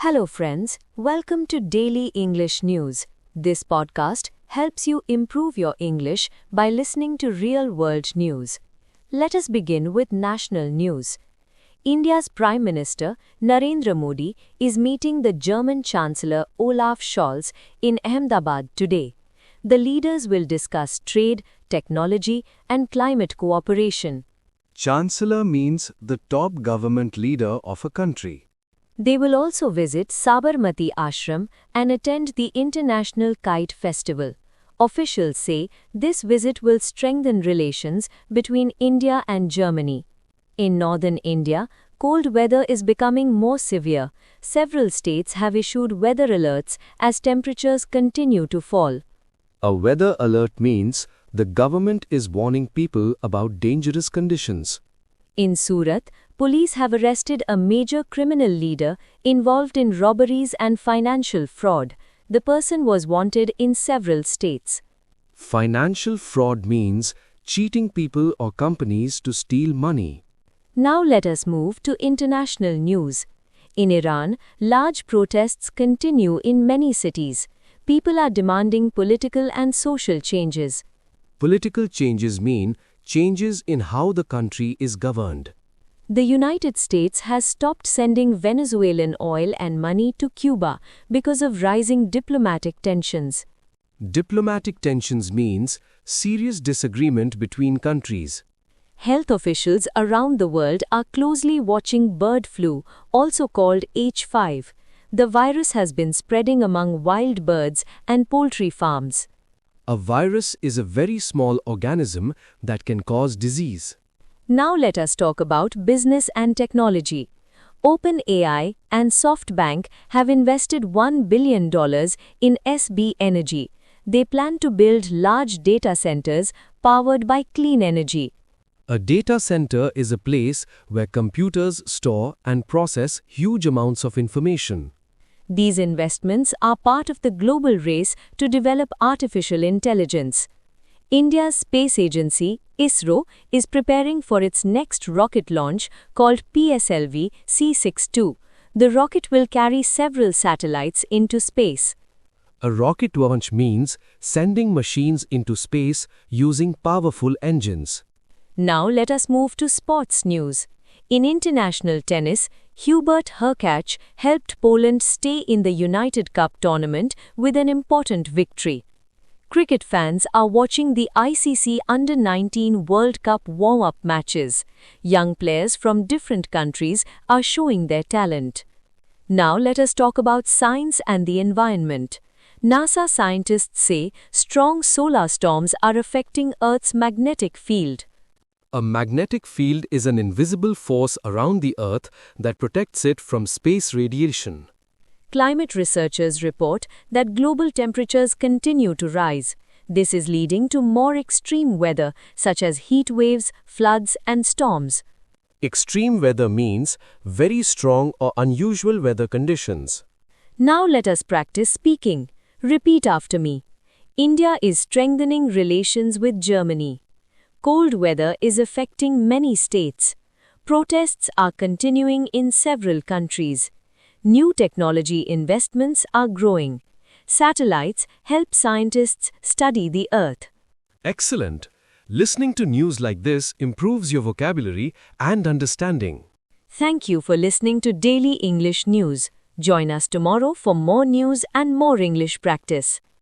Hello, friends. Welcome to Daily English News. This podcast helps you improve your English by listening to real world news. Let us begin with national news. India's Prime Minister Narendra Modi is meeting the German Chancellor Olaf Scholz in Ahmedabad today. The leaders will discuss trade, technology, and climate cooperation. Chancellor means the top government leader of a country. They will also visit Sabarmati Ashram and attend the International Kite Festival. Officials say this visit will strengthen relations between India and Germany. In northern India, cold weather is becoming more severe. Several states have issued weather alerts as temperatures continue to fall. A weather alert means the government is warning people about dangerous conditions. In Surat, police have arrested a major criminal leader involved in robberies and financial fraud. The person was wanted in several states. Financial fraud means cheating people or companies to steal money. Now let us move to international news. In Iran, large protests continue in many cities. People are demanding political and social changes. Political changes mean changes in how the country is governed. The United States has stopped sending Venezuelan oil and money to Cuba because of rising diplomatic tensions. Diplomatic tensions means serious disagreement between countries. Health officials around the world are closely watching bird flu, also called H5. The virus has been spreading among wild birds and poultry farms. A virus is a very small organism that can cause disease. Now let us talk about business and technology. OpenAI and SoftBank have invested $1 billion in SB Energy. They plan to build large data centers powered by clean energy. A data center is a place where computers store and process huge amounts of information. These investments are part of the global race to develop artificial intelligence. India's space agency, ISRO, is preparing for its next rocket launch called PSLV C-62. The rocket will carry several satellites into space. A rocket launch means sending machines into space using powerful engines. Now let us move to sports news. In international tennis, Hubert Hurkacz helped Poland stay in the United Cup tournament with an important victory. Cricket fans are watching the ICC Under-19 World Cup warm-up matches. Young players from different countries are showing their talent. Now let us talk about science and the environment. NASA scientists say strong solar storms are affecting Earth's magnetic field. A magnetic field is an invisible force around the Earth that protects it from space radiation. Climate researchers report that global temperatures continue to rise. This is leading to more extreme weather, such as heat waves, floods, and storms. Extreme weather means very strong or unusual weather conditions. Now let us practice speaking. Repeat after me. India is strengthening relations with Germany. Cold weather is affecting many states. Protests are continuing in several countries. New technology investments are growing. Satellites help scientists study the Earth. Excellent. Listening to news like this improves your vocabulary and understanding. Thank you for listening to Daily English News. Join us tomorrow for more news and more English practice.